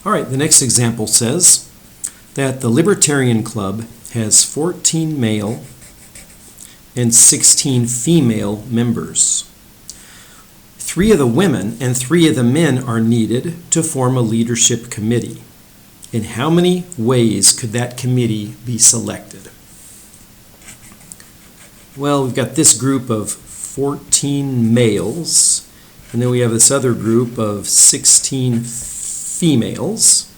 All right, the next example says that the Libertarian Club has 14 male and 16 female members. 3 of the women and 3 of the men are needed to form a leadership committee. In how many ways could that committee be selected? Well, we've got this group of 14 males, and then we have this other group of 16 females.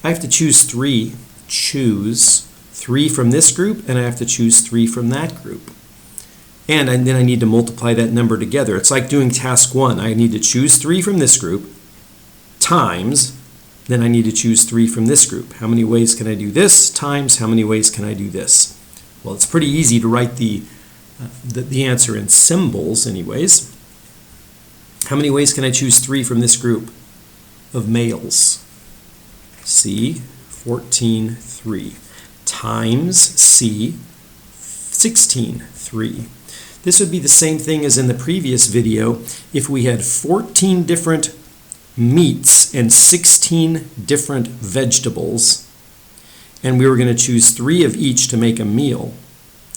I have to choose 3. Choose 3 from this group, and I have to choose 3 from that group. And then I need to multiply that number together. It's like doing task 1. I need to choose 3 from this group times, then I need to choose 3 from this group. How many ways can I do this times how many ways can I do this? Well, it's pretty easy to write the answer in symbols anyways. How many ways can I choose 3 from this group of males? C, 14, 3, times C, 16, 3. This would be the same thing as in the previous video if we had 14 different meats and 16 different vegetables, and we were going to choose 3 of each to make a meal.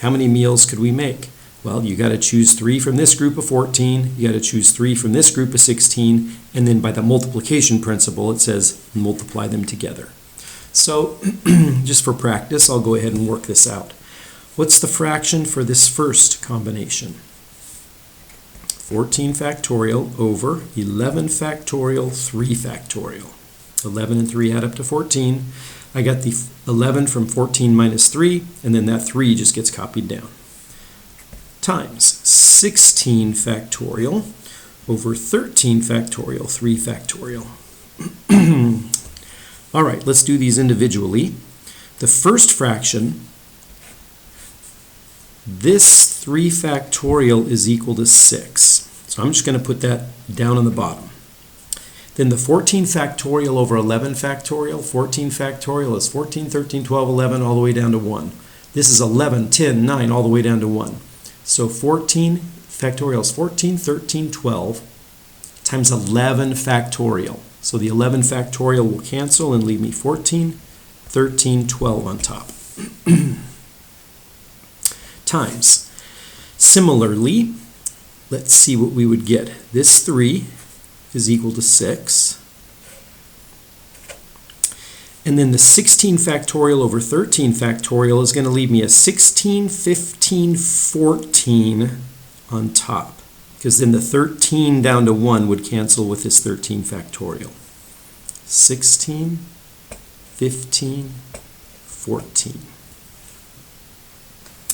How many meals could we make? Well, you got to choose 3 from this group of 14, you got to choose 3 from this group of 16, and then by the multiplication principle it says multiply them together. So just for practice, I'll go ahead and work this out. What's the fraction for this first combination? 14 factorial over 11 factorial, 3 factorial. 11 and 3 add up to 14. I got the 11 from 14 minus 3, and then that 3 just gets copied down. Times 16 factorial over 13 factorial, 3 factorial. All right, let's do these individually. The first fraction, this 3 factorial is equal to 6. So I'm just going to put that down on the bottom. Then the 14 factorial over 11 factorial, 14 factorial is 14, 13, 12, 11, all the way down to 1. This is 11, 10, 9, all the way down to 1. So 14 factorial is 14, 13, 12 times 11 factorial. So the 11 factorial will cancel and leave me 14, 13, 12 on top. Times. Similarly, let's see what we would get. This 3 is equal to 6. And then the 16 factorial over 13 factorial is going to leave me a 16, 15, 14 on top. Because then the 13 down to 1 would cancel with this 13 factorial. 16, 15, 14.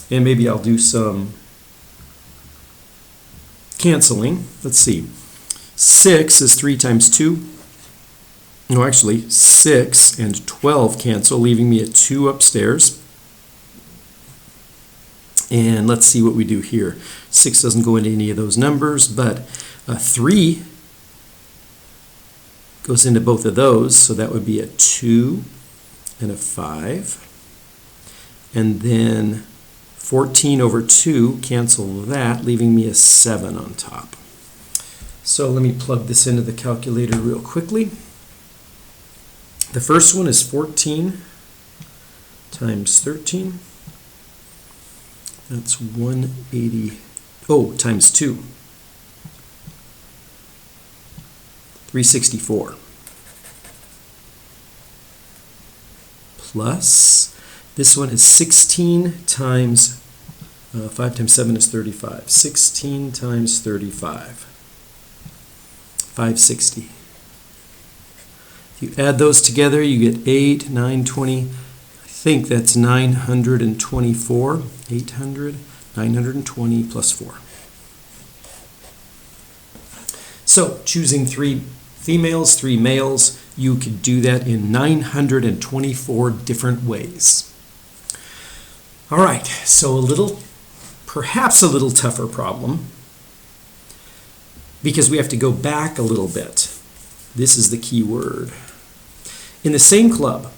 And maybe I'll do some canceling. Let's see. 6 is 3 times 2. No, actually, 6 and 12 cancel, leaving me a 2 upstairs. And let's see what we do here. 6 doesn't go into any of those numbers, but 3 goes into both of those, so that would be a 2 and a 5. And then 14 over 2, cancel that, leaving me a 7 on top. So let me plug this into the calculator real quickly. The first one is 14 times 13. That's 180, times 2. 364. Plus, this one is 16 times, 5 times 7 is 35. 16 times 35. 560. If you add those together, you get 8, 9, 20. I think that's 924. 800, 920 plus 4. So, choosing 3 females, 3 males, you could do that in 924 different ways. All right, so perhaps a little tougher problem, because we have to go back a little bit. This is the key word. In the same club,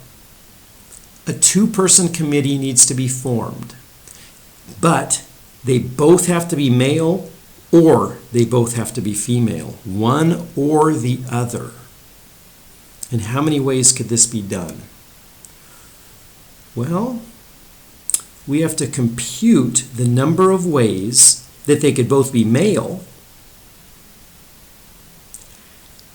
a 2-person committee needs to be formed, but they both have to be male or they both have to be female, one or the other. And how many ways could this be done? Well, we have to compute the number of ways that they could both be male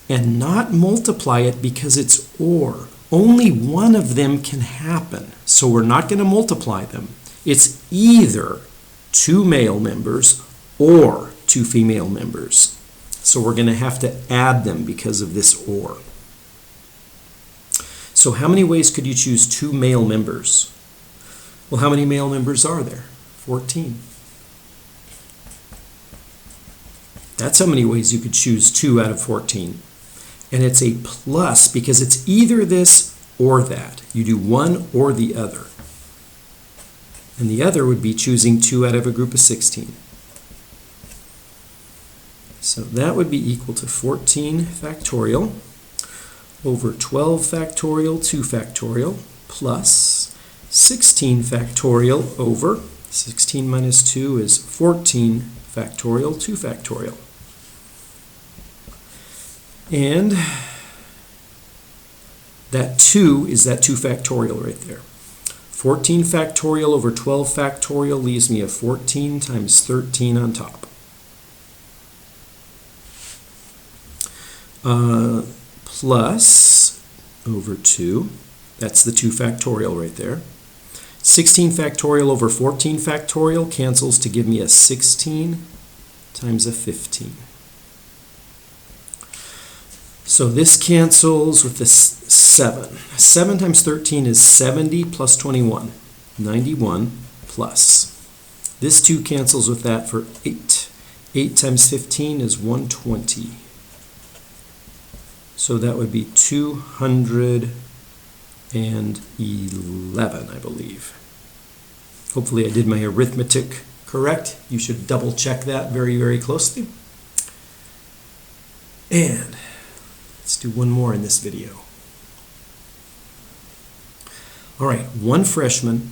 and not multiply it because it's or. Only one of them can happen, so we're not going to multiply them. It's either 2 male members or 2 female members. So we're going to have to add them because of this or. So how many ways could you choose 2 male members? Well, how many male members are there? 14. That's how many ways you could choose 2 out of 14. And it's a plus because it's either this or that. You do one or the other. And the other would be choosing 2 out of a group of 16. So that would be equal to 14 factorial over 12 factorial 2 factorial plus 16 factorial over 16 minus 2 is 14 factorial 2 factorial. And that 2 is that 2 factorial right there. 14 factorial over 12 factorial leaves me a 14 times 13 on top. Plus over 2, that's the 2 factorial right there. 16 factorial over 14 factorial cancels to give me a 16 times a 15. So this cancels with this 7. 7 times 13 is 70 plus 21, 91 plus. This 2 cancels with that for 8. 8 times 15 is 120. So that would be 211, I believe. Hopefully I did my arithmetic correct. You should double check that very, very closely. And let's do one more in this video. All right, 1 freshman,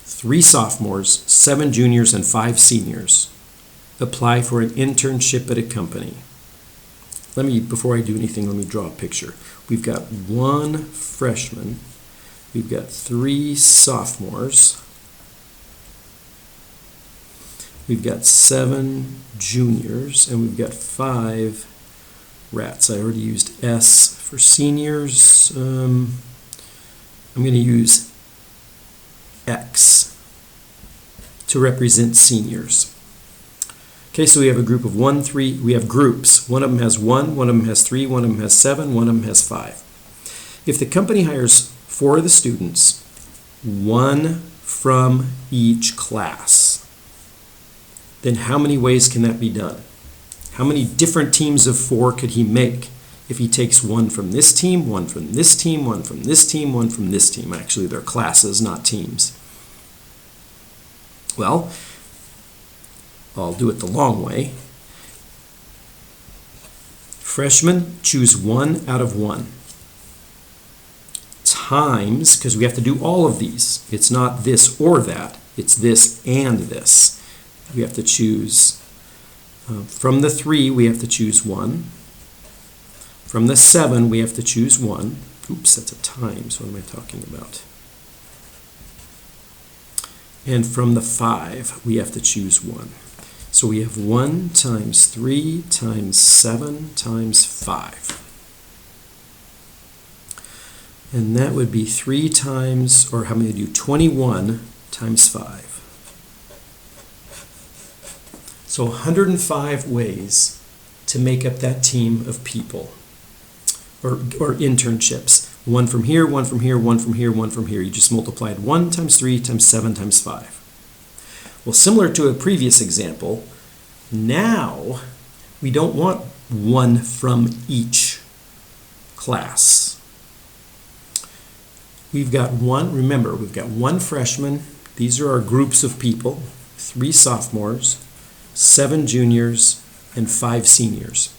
3 sophomores, 7 juniors, and 5 seniors apply for an internship at a company. Before I do anything, let me draw a picture. We've got 1 freshman, we've got 3 sophomores, we've got 7 juniors, and we've got 5 rats. I already used S for seniors. I'm going to use X to represent seniors. Okay, so we have a group of 1, 3, we have groups. One of them has 1, one of them has 3, one of them has 7, one of them has 5. If the company hires 4 of the students, 1 from each class, then how many ways can that be done? How many different teams of 4 could he make if he takes 1 from this team, 1 from this team, 1 from this team, 1 from this team? Actually, they're classes, not teams. Well, I'll do it the long way. Freshmen, choose 1 out of 1. Times, because we have to do all of these. It's not this or that. It's this and this. We have to choose, from the 3, we have to choose 1. From the 7, we have to choose 1. Oops, that's a times. What am I talking about? And from the 5, we have to choose 1. So we have 1 times 3 times 7 times 5. And that would be 3 times, or how many do you do? 21 times 5. So 105 ways to make up that team of people, or internships. 1 from here, 1 from here, 1 from here, 1 from here. You just multiplied 1 times 3 times 7 times 5. Well, similar to a previous example, now we don't want 1 from each class. We've got 1, remember, we've got 1 freshman. These are our groups of people, 3 sophomores, 7 juniors, and 5 seniors.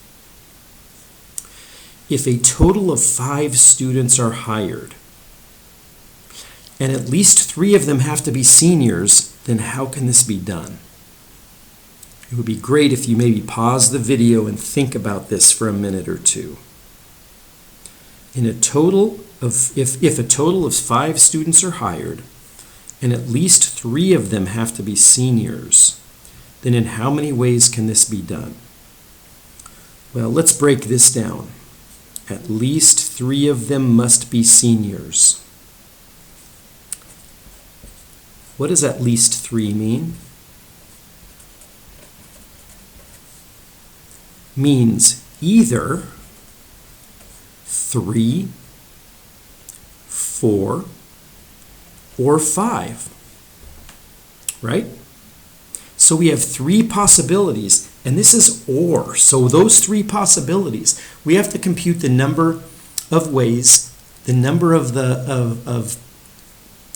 If a total of 5 students are hired, and at least 3 of them have to be seniors, then how can this be done? It would be great if you maybe pause the video and think about this for a minute or two. in a total of, if a total of 5 students are hired, and at least 3 of them have to be seniors, then in how many ways can this be done? Well, let's break this down. At least 3 of them must be seniors. What does at least 3 mean? Means either 3, 4, or 5, right? So we have 3 possibilities, and this is or. So those 3 possibilities, we have to compute the number of ways, the number of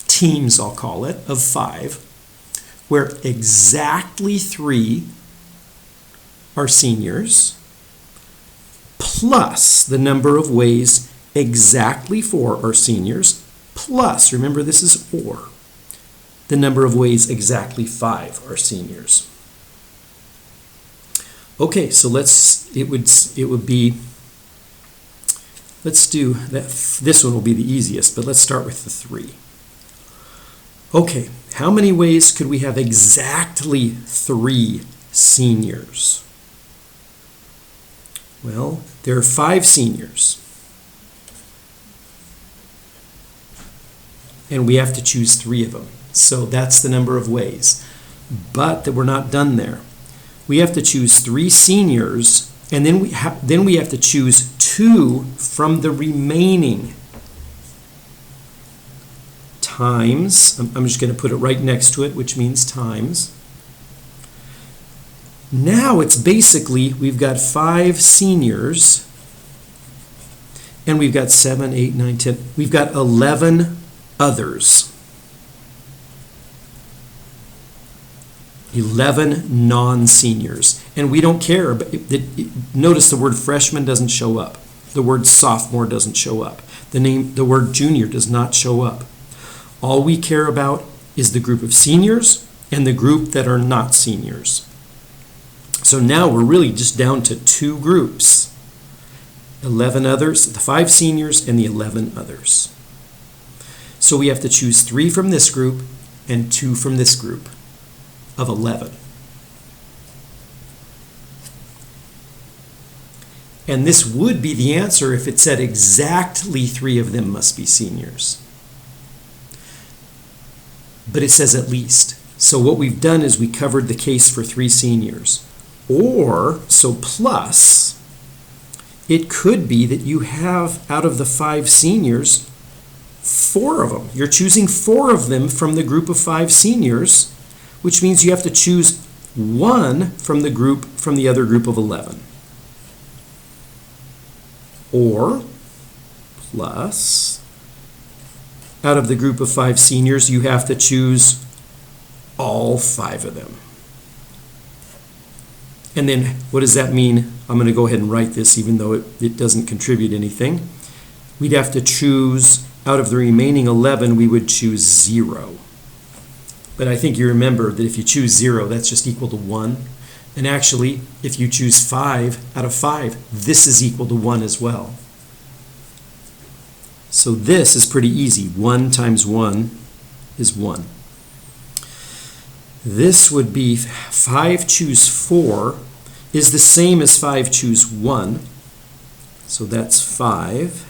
teams, I'll call it, of 5, where exactly 3 are seniors, plus the number of ways exactly 4 are seniors, plus, remember this is or, the number of ways exactly 5 are seniors. Okay, so let's do that. This one will be the easiest, but let's start with the 3. Okay, how many ways could we have exactly 3 seniors? Well, there are 5 seniors. And we have to choose 3 of them. So that's the number of ways. But we're not done there. We have to choose 3 seniors, and then we have to choose 2 from the remaining. Times, I'm just going to put it right next to it, which means times. Now it's basically, we've got 5 seniors, and we've got 7, 8, 9, 10. We've got 11 others. 11 non-seniors. And we don't care. But notice the word freshman doesn't show up. The word sophomore doesn't show up. The word junior does not show up. All we care about is the group of seniors and the group that are not seniors. So now we're really just down to 2 groups. 11 others, the 5 seniors and the 11 others. So we have to choose 3 from this group and 2 from this group of 11. And this would be the answer if it said exactly 3 of them must be seniors. But it says at least. So what we've done is we covered the case for 3 seniors. Or, so plus, it could be that you have, out of the 5 seniors, 4 of them. You're choosing 4 of them from the group of 5 seniors, which means you have to choose 1 from the other group of 11. Or, plus, out of the group of 5 seniors, you have to choose all 5 of them. And then what does that mean? I'm going to go ahead and write this even though it doesn't contribute anything. We'd have to choose, out of the remaining 11, we would choose 0. But I think you remember that if you choose 0, that's just equal to 1. And actually, if you choose 5 out of 5, this is equal to 1 as well. So this is pretty easy. 1 times 1 is 1. This would be 5 choose 4 is the same as 5 choose 1. So that's 5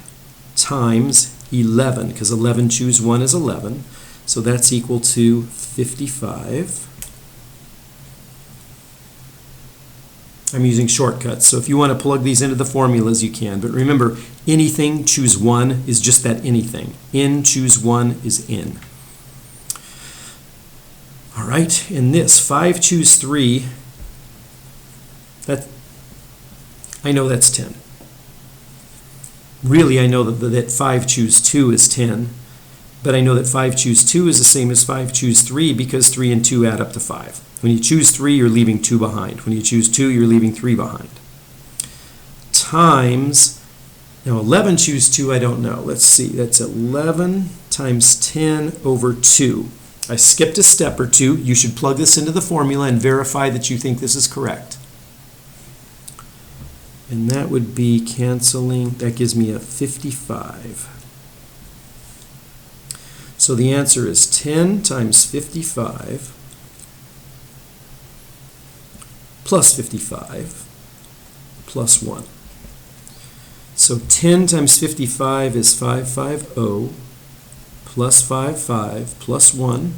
times 11, because 11 choose 1 is 11. So that's equal to 55. I'm using shortcuts, so if you want to plug these into the formulas, you can. But remember, anything choose 1 is just that anything. In choose 1 is in. All right, in this, 5 choose 3, I know that's 10. Really, I know that 5 choose 2 is 10, but I know that 5 choose 2 is the same as 5 choose 3 because 3 and 2 add up to 5. When you choose 3, you're leaving 2 behind. When you choose 2, you're leaving 3 behind. Times, now 11 choose 2, I don't know. Let's see, that's 11 times 10 over 2. I skipped a step or 2. You should plug this into the formula and verify that you think this is correct. And that would be canceling, that gives me a 55. So the answer is 10 times 55 plus 55 plus 1. So 10 times 55 is 550 plus 55 plus 1.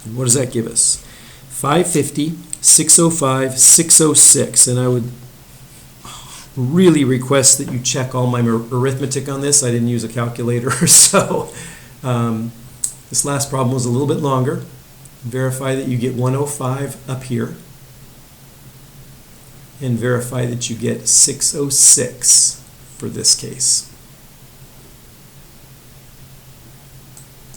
And what does that give us? 550, 605, 606. And I would really request that you check all my arithmetic on this. I didn't use a calculator, so this last problem was a little bit longer. Verify that you get 105 up here, and verify that you get 606 for this case.